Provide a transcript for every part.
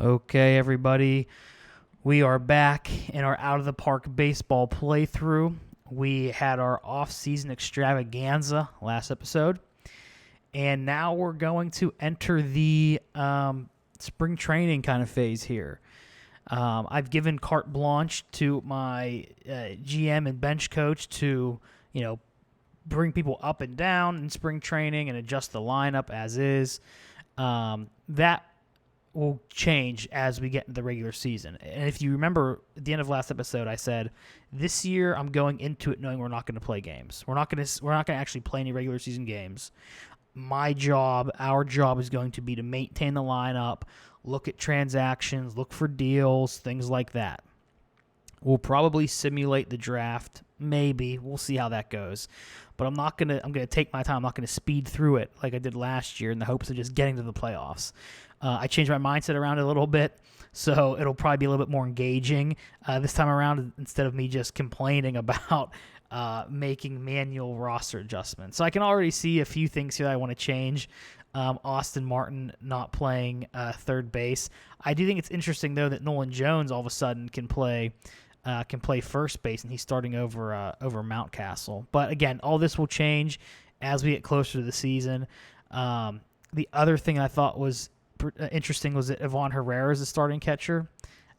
Okay, everybody, we are back in our out of the park baseball playthrough. We had our off-season extravaganza last episode, and now we're going to enter the spring training kind of phase here. I've given carte blanche to my GM and bench coach to, bring people up and down in spring training and adjust the lineup as is. That will change as we get into the regular season. And if you remember at the end of last episode, I said this year I'm going into it knowing we're not going to play games. We're not going to actually play any regular season games. Our job is going to be to maintain the lineup, look at transactions, look for deals, things like that. We'll probably simulate the draft, maybe. We'll see how that goes. But I'm going to take my time. I'm not going to speed through it like I did last year in the hopes of just getting to the playoffs. I changed my mindset around a little bit, so it'll probably be a little bit more engaging this time around instead of me just complaining about making manual roster adjustments. So I can already see a few things here that I want to change. Austin Martin not playing third base. I do think it's interesting, though, that Nolan Jones all of a sudden can play first base, and he's starting over Mountcastle. But again, all this will change as we get closer to the season. The other thing I thought was interesting was that Ivan Herrera is the starting catcher.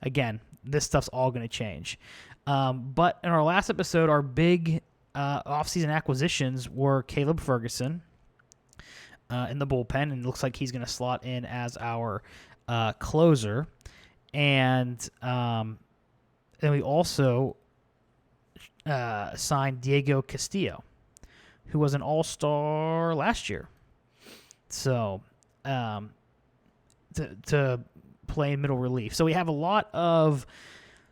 Again, this stuff's all going to change. But in our last episode, our big offseason acquisitions were Caleb Ferguson in the bullpen, and it looks like he's going to slot in as our closer. And then we also signed Diego Castillo, who was an all-star last year. So to play in middle relief. So we have a lot of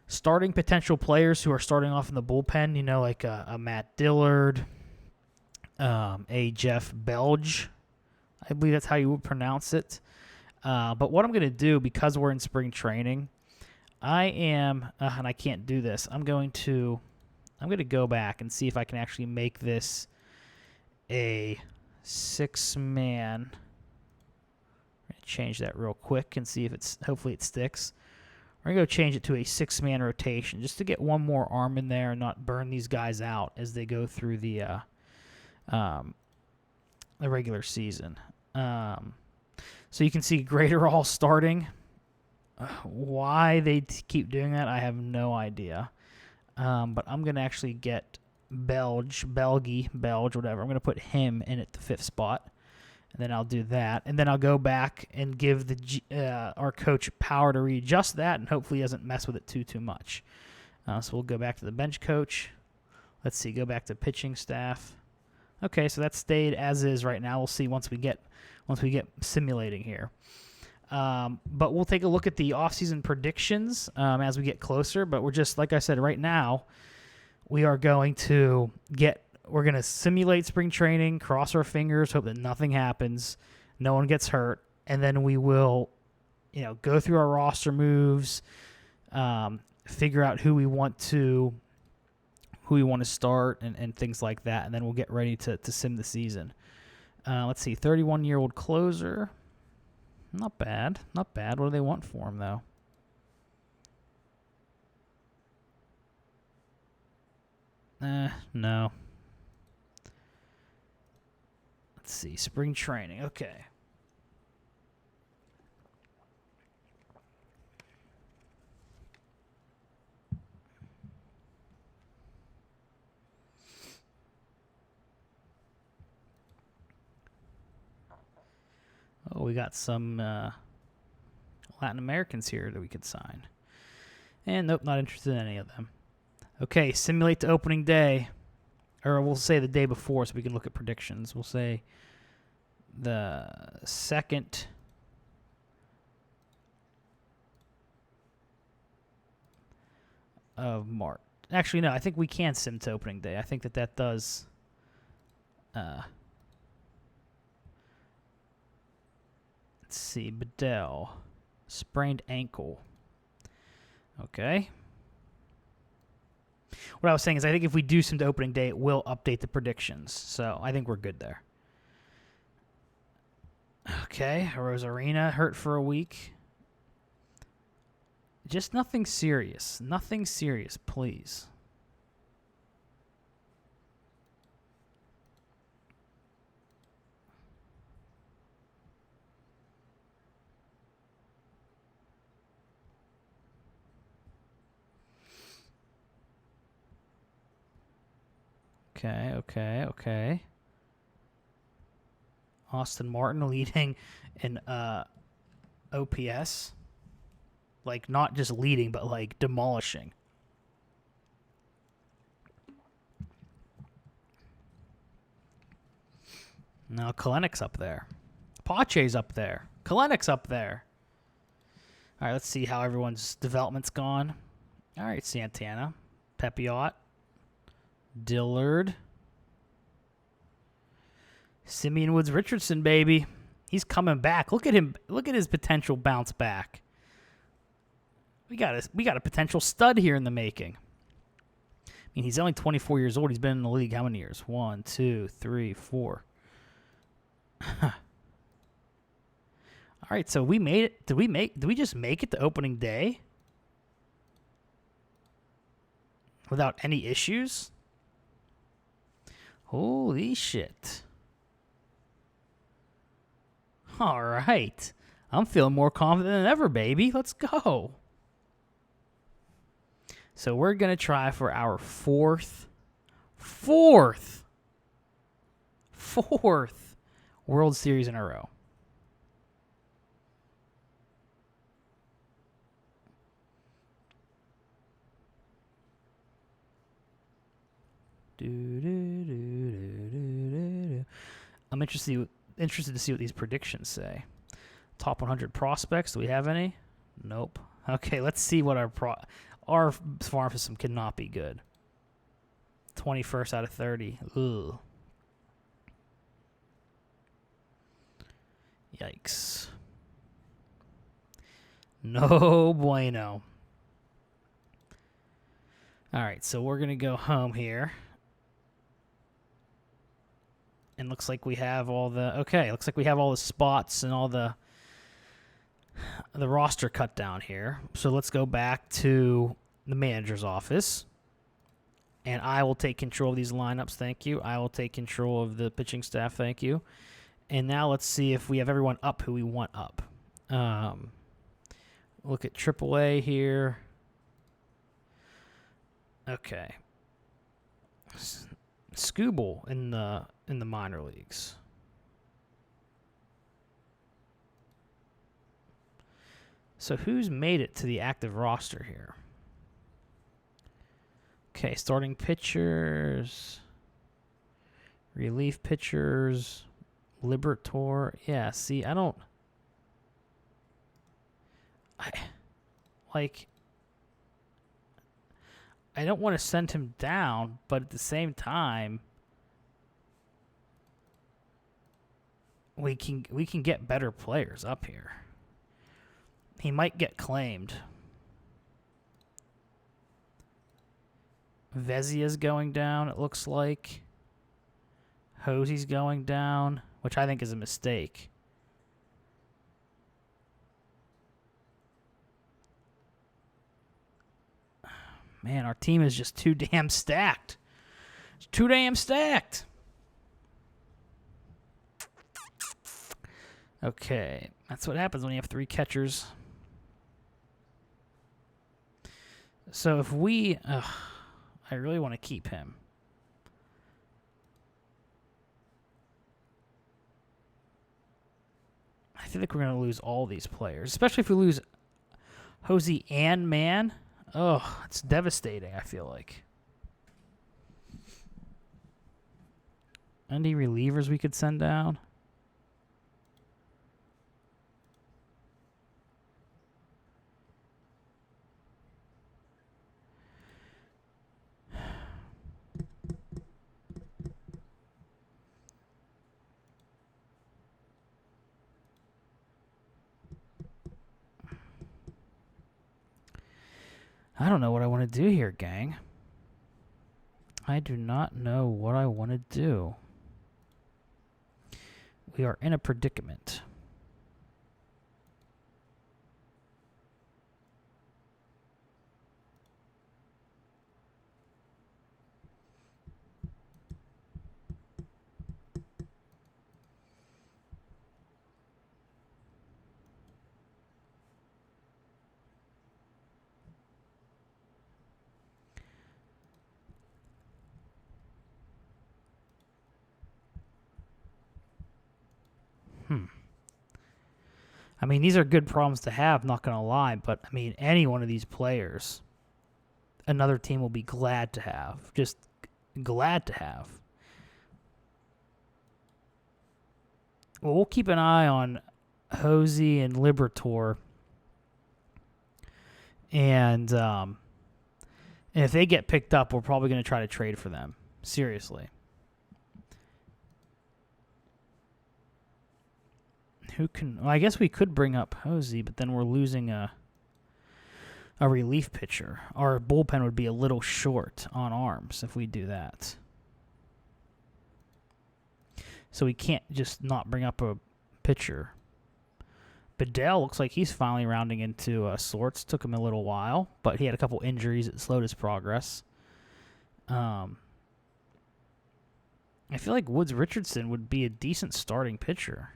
starting potential players who are starting off in the bullpen, like a Matt Dillard, a Jeff Belge. I believe that's how you would pronounce it. But what I'm going to do, because we're in spring training, I am, and I can't do this, I'm going to go back and see if I can actually make this a 6-man. Change that real quick and see if hopefully it sticks. We're going to go change it to a 6-man rotation just to get one more arm in there and not burn these guys out as they go through the regular season. So you can see Graterol starting. Why they keep doing that, I have no idea. But I'm going to actually get Belge, whatever. I'm going to put him in at the 5th spot. And then I'll do that. And then I'll go back and give our coach power to readjust that, and hopefully he doesn't mess with it too much. So we'll go back to the bench coach. Let's see, go back to pitching staff. Okay, so that stayed as is right now. We'll see once we get simulating here. But we'll take a look at the offseason predictions as we get closer. But we're just, like I said, right now, we are going to we're going to simulate spring training, cross our fingers, hope that nothing happens, no one gets hurt, and then we will, go through our roster moves, figure out who we want to start and things like that, and then we'll get ready to sim the season. Let's see, 31-year-old closer. Not bad. What do they want for him, though? No. Let's see, spring training. Okay. Oh, we got some Latin Americans here that we could sign. And nope, not interested in any of them. Okay, simulate to opening day. Or we'll say the day before so we can look at predictions. We'll say the 2nd of March. Actually, no, I think we can sim to opening day. I think that does... let's see, Bedell. Sprained ankle. Okay. What I was saying is I think if we do sim to opening day, it will update the predictions. So I think we're good there. Okay, Rosarina hurt for a week. Just nothing serious. Nothing serious, please. Okay. Austin Martin leading in OPS. Like, not just leading, but, like, demolishing. Now, Kalenic's up there. Pache's up there. Kalenic's up there. All right, let's see how everyone's development's gone. All right, Santana. Pepiot. Dillard. Simeon Woods-Richardson, baby. He's coming back. Look at him. Look at his potential bounce back. We got a potential stud here in the making. I mean, he's only 24 years old. He's been in the league how many years? 1, 2, 3, 4. All right, so we made it. Did we just make it to opening day without any issues? Holy shit. All right. I'm feeling more confident than ever, baby. Let's go. So we're going to try for our fourth World Series in a row. I'm interested to see what these predictions say. Top 100 prospects. Do we have any? Nope. Okay, let's see what our farm system cannot be good. 21st out of 30. Ugh. Yikes. No bueno. All right, so we're going to go home here. And looks like we have all the spots and all the roster cut down here. So let's go back to the manager's office. And I will take control of these lineups, thank you. I will take control of the pitching staff, thank you. And now let's see if we have everyone up who we want up. Look at AAA here. Okay. Scooble in the minor leagues. So who's made it to the active roster here? Okay, starting pitchers, relief pitchers, Liberator. Yeah, see, I don't want to send him down, but at the same time, we can get better players up here. He might get claimed. Vezia's going down, it looks like. Hosey's going down, which I think is a mistake. Man, our team is just too damn stacked. It's too damn stacked. Okay, that's what happens when you have 3 catchers. So if we... I really want to keep him. I feel like we're going to lose all these players, especially if we lose Hosey and Mann. Oh, it's devastating, I feel like. Any relievers we could send down? I don't know what I want to do here, gang. I do not know what I want to do. We are in a predicament. I mean, these are good problems to have, not going to lie, but, I mean, any one of these players, another team will be glad to have. Just glad to have. Well, we'll keep an eye on Hosey and Libertor. And if they get picked up, we're probably going to try to trade for them. Seriously. Who can... Well, I guess we could bring up Hosey, but then we're losing a relief pitcher. Our bullpen would be a little short on arms if we do that. So we can't just not bring up a pitcher. Bedell looks like he's finally rounding into sorts. Took him a little while, but he had a couple injuries that slowed his progress. I feel like Woods Richardson would be a decent starting pitcher.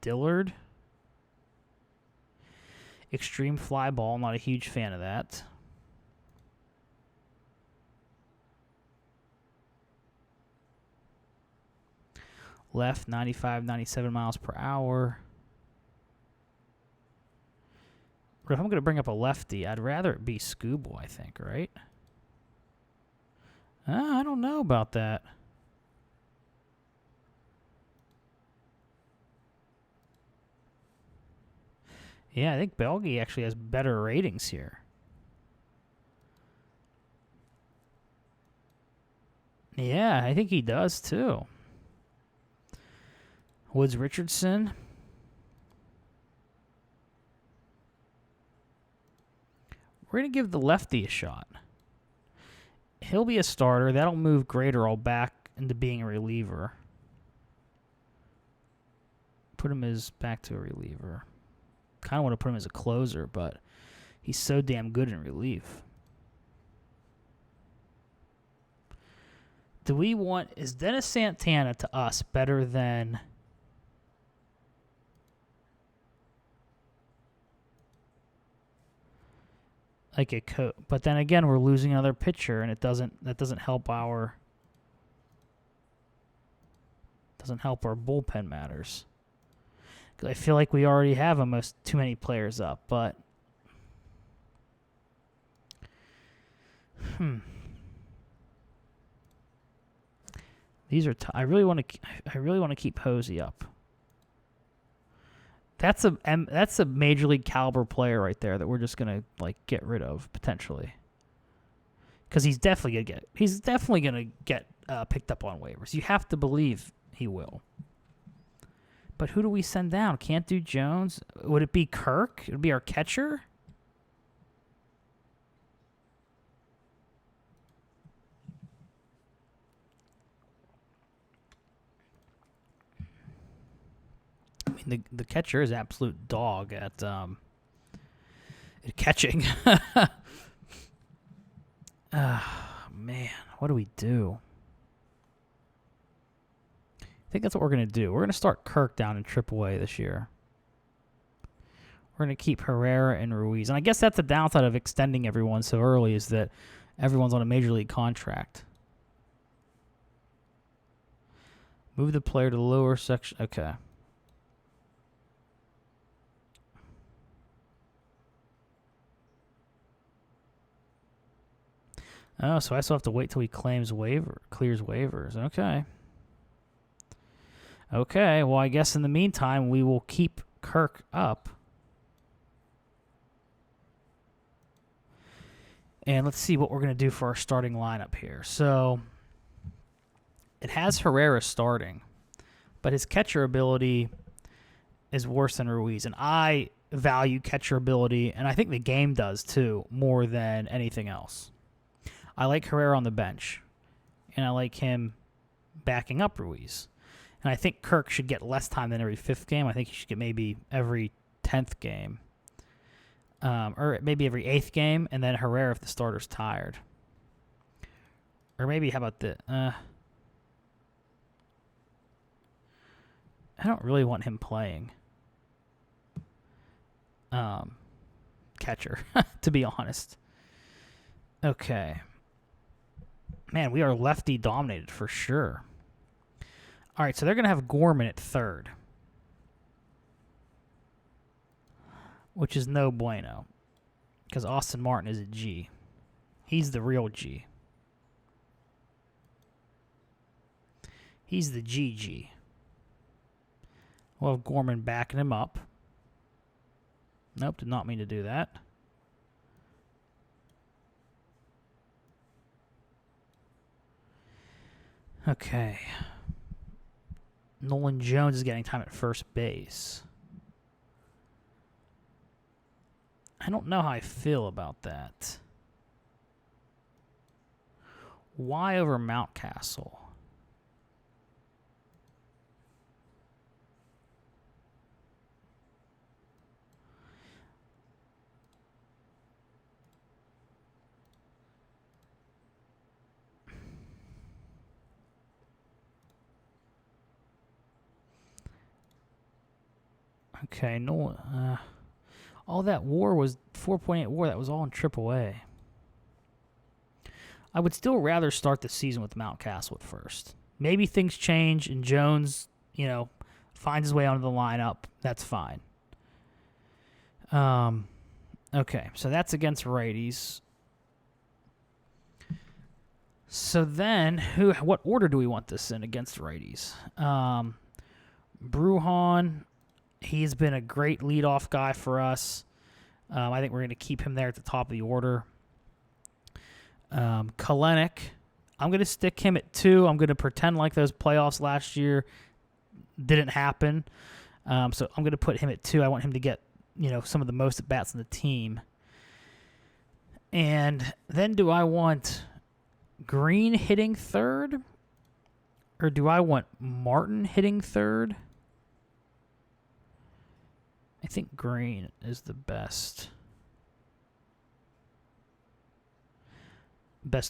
Dillard. Extreme fly ball. Not a huge fan of that. Left, 95, 97 miles per hour. But if I'm going to bring up a lefty, I'd rather it be Scooble, I think, right? I don't know about that. Yeah, I think Belgie actually has better ratings here. Yeah, I think he does too. Woods Richardson. We're going to give the lefty a shot. He'll be a starter. That'll move Graterol back into being a reliever. Put him as back to a reliever. Kind of want to put him as a closer, but he's so damn good in relief. Do we want... Is Dennis Santana to us better than... like a but then again, we're losing another pitcher, and that doesn't help our bullpen matters. 'Cause I feel like we already have almost too many players up, but these are I really want to keep Hosey up. That's a major league caliber player right there that we're just gonna get rid of potentially, because he's definitely gonna get picked up on waivers. You have to believe he will. But who do we send down? Can't do Jones. Would it be Kirk? It would be our catcher. I mean, the catcher is absolute dog at catching. Man, what do we do? I think that's what we're going to do. We're going to start Kirk down in AAA this year. We're going to keep Herrera and Ruiz. And I guess that's the downside of extending everyone so early, is that everyone's on a major league contract. Move the player to the lower section. Okay. Oh, so I still have to wait till he clears waivers. Okay. Okay, well, I guess in the meantime, we will keep Kirk up. And let's see what we're going to do for our starting lineup here. So, it has Herrera starting, but his catcher ability is worse than Ruiz. And I value catcher ability, and I think the game does too, more than anything else. I like Herrera on the bench, and I like him backing up Ruiz. And I think Kirk should get less time than every 5th game. I think he should get maybe every 10th game. Or maybe every 8th game, and then Herrera if the starter's tired. Or maybe, how about the... I don't really want him playing catcher, to be honest. Okay. Man, we are lefty dominated for sure. All right, so they're going to have Gorman at third, which is no bueno because Austin Martin is a G. He's the real G. He's the GG. We'll have Gorman backing him up. Nope, did not mean to do that. Okay. Nolan Jones is getting time at first base. I don't know how I feel about that. Why over Mountcastle? Okay, no. All that WAR was 4.8 WAR. That was all in AAA. I would still rather start the season with Mountcastle at first. Maybe things change and Jones, finds his way onto the lineup. That's fine. Okay, so that's against righties. So then, what order do we want this in against righties? Brujan, he's been a great leadoff guy for us. I think we're going to keep him there at the top of the order. Kalenic, I'm going to stick him at 2. I'm going to pretend like those playoffs last year didn't happen. So I'm going to put him at 2. I want him to get, some of the most at-bats on the team. And then do I want Green hitting third? Or do I want Martin hitting third? I think Green is the best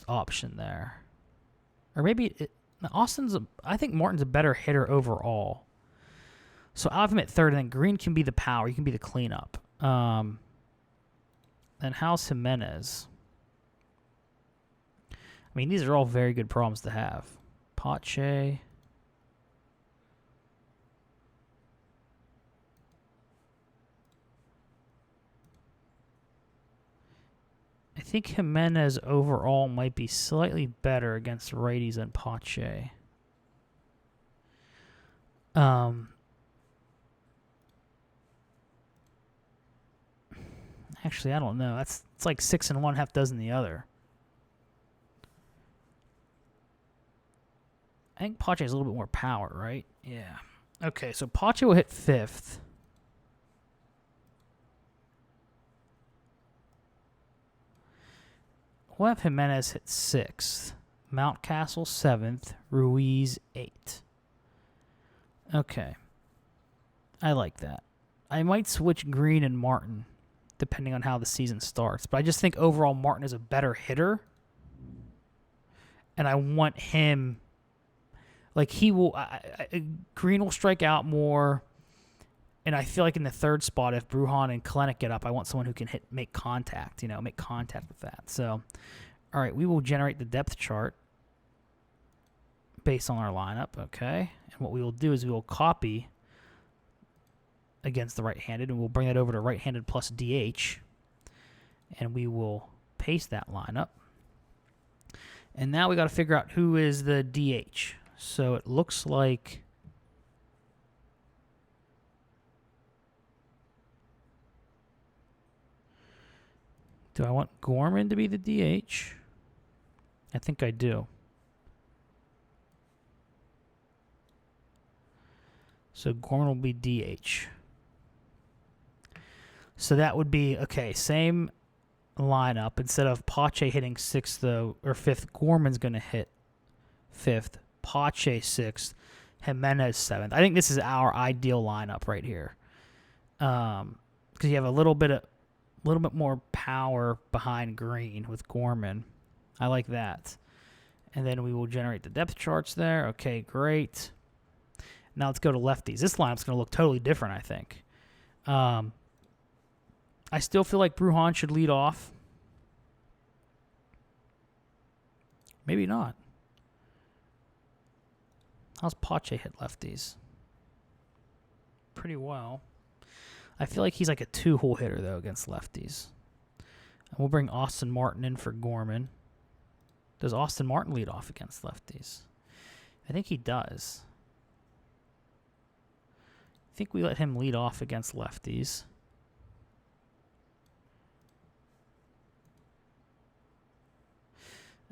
option there. Or maybe I think Martin's a better hitter overall. So I'll have him at third, and then Green can be the power. He can be the cleanup. Then how's Jimenez? I mean, these are all very good problems to have. Pache. I think Jimenez overall might be slightly better against righties than Pache. Actually, I don't know. It's like 6 and 1, half dozen the other. I think Pache has a little bit more power, right? Yeah. Okay, so Pache will hit 5th. We'll have Jimenez hit 6th. Mountcastle 7th. Ruiz 8th. Okay. I like that. I might switch Green and Martin depending on how the season starts. But I just think overall Martin is a better hitter. And I want him... Like, he will... Green will strike out more. And I feel like in the third spot, if Brujan and Kalenic get up, I want someone who can make contact, make contact with that. So, all right, we will generate the depth chart based on our lineup, okay? And what we will do is we will copy against the right-handed, and we'll bring that over to right-handed plus DH, and we will paste that lineup. And now we got to figure out who is the DH. So it looks like... Do I want Gorman to be the DH? I think I do. So Gorman will be DH. So that would be, okay, same lineup. Instead of Pache hitting 6th, though, or 5th, Gorman's going to hit 5th. Pache 6th. Jimenez 7th. I think this is our ideal lineup right here. Because you have a little bit more power behind Green with Gorman. I like that. And then we will generate the depth charts there. Okay, great. Now let's go to lefties. This lineup's going to look totally different, I think. I still feel like Brujan should lead off. Maybe not. How's Pache hit lefties? Pretty well. I feel like he's like a 2-hole hitter, though, against lefties. And we'll bring Austin Martin in for Gorman. Does Austin Martin lead off against lefties? I think he does. I think we let him lead off against lefties.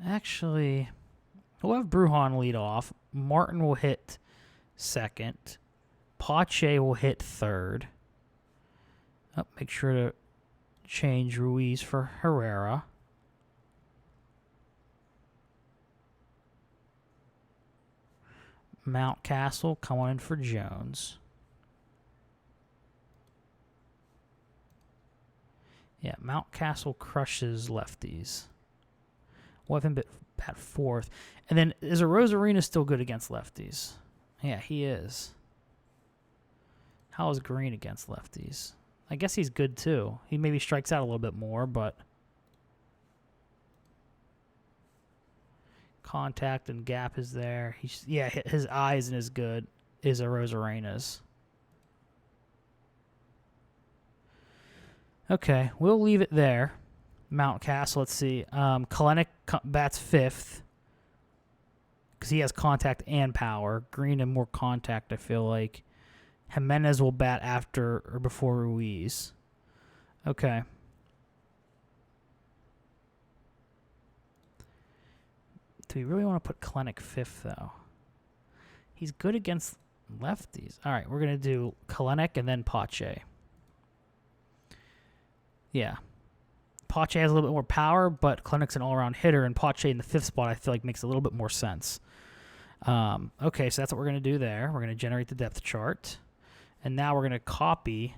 Actually, we'll have Bruhan lead off. Martin will hit second. Pache will hit third. Oh, make sure to change Ruiz for Herrera. Mountcastle coming in for Jones. Yeah, Mountcastle crushes lefties. We'll have him bat fourth. And then, is Rosarina still good against lefties? Yeah, he is. How is Green against lefties? I guess he's good, too. He maybe strikes out a little bit more, but... Contact and gap is there. Yeah, his eye isn't as good as a Rosarina's. Okay, we'll leave it there. Mountcastle, let's see. Kalenic bats fifth because he has contact and power. Green and more contact, I feel like. Jimenez will bat after or before Ruiz. Okay. Do we really want to put Kalenic fifth, though? He's good against lefties. All right, we're going to do Kalenic and then Pache. Yeah. Pache has a little bit more power, but Kalenic's an all-around hitter, and Pache in the fifth spot I feel like makes a little bit more sense. Okay, so that's what we're going to do there. We're going to generate the depth chart. And now we're going to copy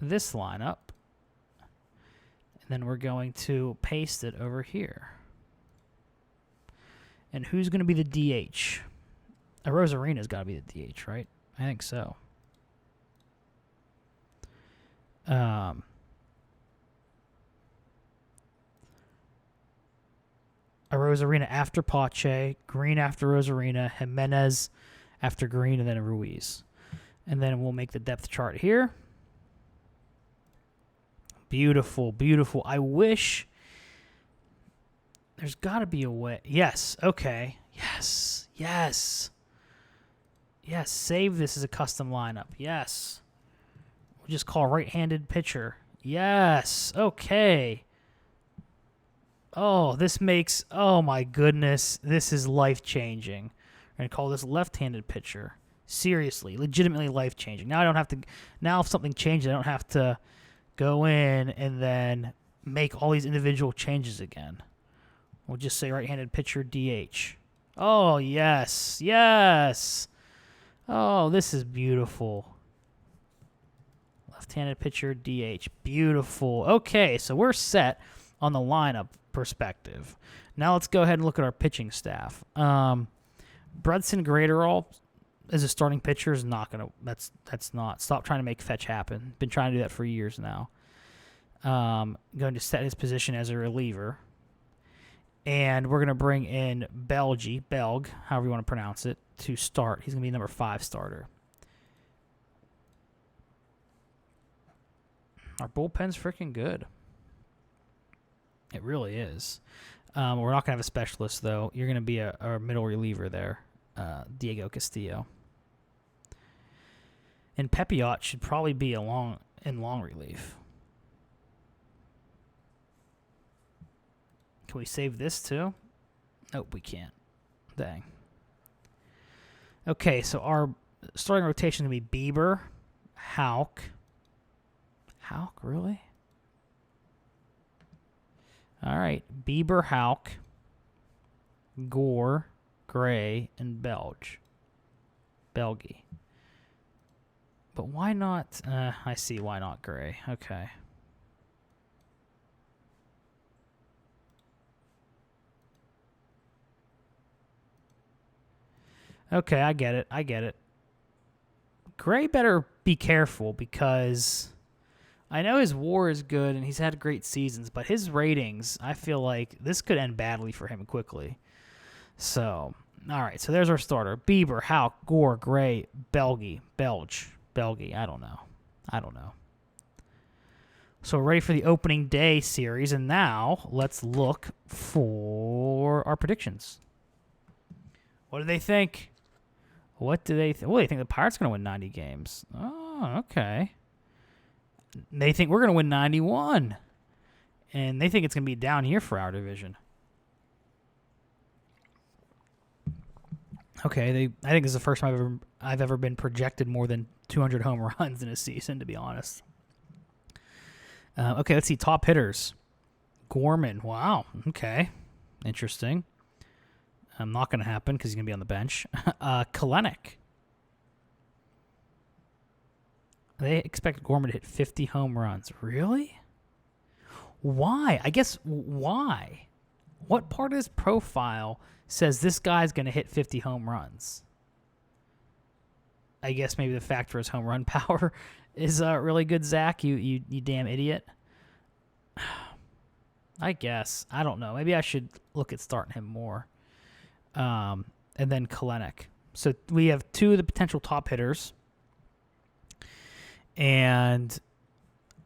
this lineup. And then we're going to paste it over here. And who's going to be the DH? Rosarina's got to be the DH, right? I think so. Rosarina after Pache, Green after Rosarina, Jimenez after Green, and then Ruiz. And then we'll make the depth chart here. Beautiful, beautiful. I wish there's got to be a way. Yes, okay. Yes, yes. Yes, save this as a custom lineup. Yes. We'll just call right-handed pitcher. Yes, okay. Oh, this makes, oh my goodness, this is life-changing. We're going to call this left-handed pitcher. Seriously, legitimately life-changing. Now I don't have to, now if something changes, I don't have to go in and then make all these individual changes again. We'll just say right-handed pitcher DH. Oh, yes, yes. Oh, this is beautiful. Left-handed pitcher DH, beautiful. Okay, so we're set on the lineup perspective. Now let's go ahead and look at our pitching staff. Brudson Graterol as a starting pitcher is not going to, that's not, stop trying to make fetch happen. Been trying to do that for years now. Going to set his position as a reliever. And we're going to bring in Belg, however you want to pronounce it, to start. He's going to be number 5 starter. Our bullpen's freaking good. It really is. We're not going to have a specialist, though. You're going to be our middle reliever there, Diego Castillo. And Pepiot should probably be in long relief. Can we save this, too? Nope, we can't. Dang. Okay, so our starting rotation is going to be Bieber, Houck. Houck, really? All right, Bieber, Houck, Gore, Gray, and Belgie. But why not? I see why not Gray. Okay. Okay, I get it. Gray better be careful because I know his WAR is good and he's had great seasons, but his ratings, I feel like this could end badly for him quickly. So All right, so there's our starter. Bieber, Hauk, Gore, Gray, Belge. I don't know. So we're ready for the opening day series, and now let's look for our predictions. What do they think? They think the Pirates are going to win 90 games. Oh, okay. They think we're going to win 91. And they think it's going to be down here for our division. Okay, I think this is the first time I've ever been projected more than 200 home runs in a season, to be honest. Okay, let's see. Top hitters. Gorman. Wow. Okay. Interesting. Not going to happen because he's going to be on the bench. Kalenic. They expect Gorman to hit 50 home runs. Really? Why? I guess why? What part of his profile says this guy's going to hit 50 home runs? I guess maybe the factor his home run power is really good, Zach. You damn idiot. I guess. I don't know. Maybe I should look at starting him more. And then Kalenic. So we have two of the potential top hitters. And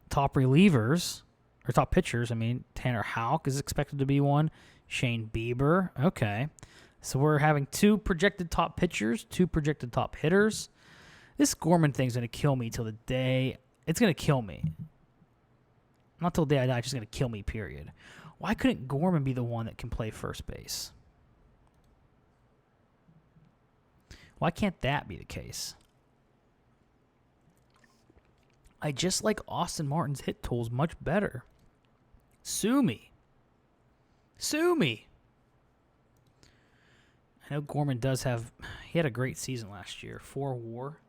top relievers, or top pitchers, Tanner Houck is expected to be one. Shane Bieber. Okay. So we're having two projected top pitchers, two projected top hitters. This Gorman thing's going to kill me till the day. It's going to kill me. Not till the day I die, it's just going to kill me, period. Why couldn't Gorman be the one that can play first base? Why can't that be the case? I just like Austin Martin's hit tools much better. Sue me. I know Gorman he had a great season last year. 4 WAR.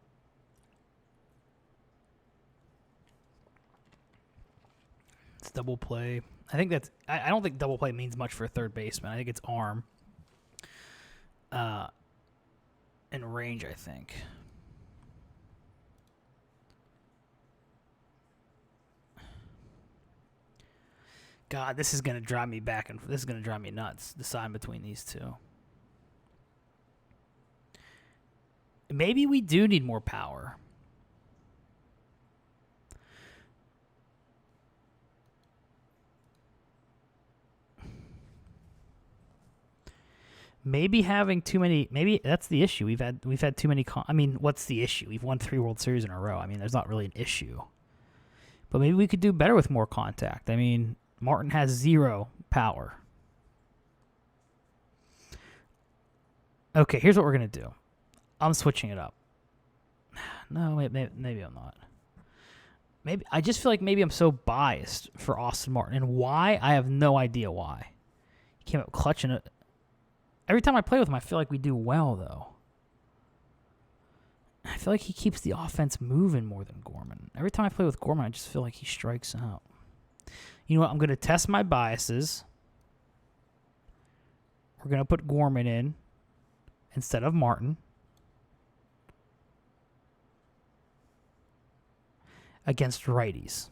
It's double play. I don't think double play means much for a third baseman. I think it's arm. And range, I think. God, this is going to drive me this is going to drive me nuts, deciding between these two. Maybe we do need more power. Maybe having too many. Maybe that's the issue. We've had too many. What's the issue? We've won 3 World Series in a row. There's not really an issue. But maybe we could do better with more contact. Martin has 0 power. Okay, here's what we're gonna do. I'm switching it up. No, maybe I'm not. Maybe I just feel like maybe I'm so biased for Austin Martin, and why I have no idea why. He came up clutching it. Every time I play with him, I feel like we do well, though. I feel like he keeps the offense moving more than Gorman. Every time I play with Gorman, I just feel like he strikes out. You know what? I'm going to test my biases. We're going to put Gorman in instead of Martin. Against righties.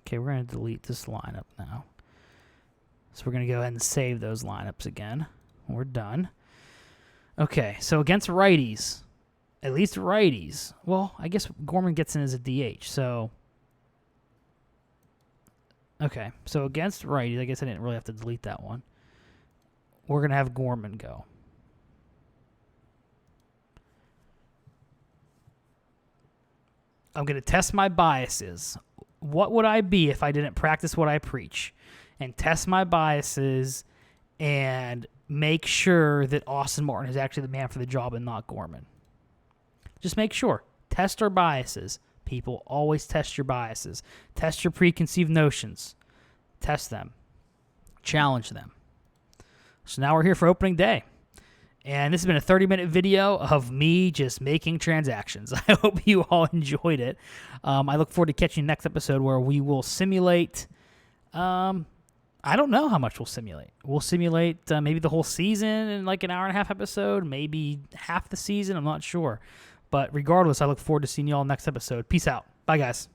Okay, we're going to delete this lineup now. So we're going to go ahead and save those lineups again. We're done. Okay, so against righties, at least righties. Well, I guess Gorman gets in as a DH, so... Okay, so against righties, I guess I didn't really have to delete that one. We're going to have Gorman go. I'm going to test my biases. What would I be if I didn't practice what I preach? And test my biases and make sure that Austin Martin is actually the man for the job and not Gorman. Just make sure. Test our biases. People, always test your biases. Test your preconceived notions. Test them. Challenge them. So now we're here for opening day. And this has been a 30-minute video of me just making transactions. I hope you all enjoyed it. I look forward to catching you next episode where we will simulate I don't know how much we'll simulate. We'll simulate maybe the whole season in like an hour and a half episode, maybe half the season. I'm not sure. But regardless, I look forward to seeing you all next episode. Peace out. Bye, guys.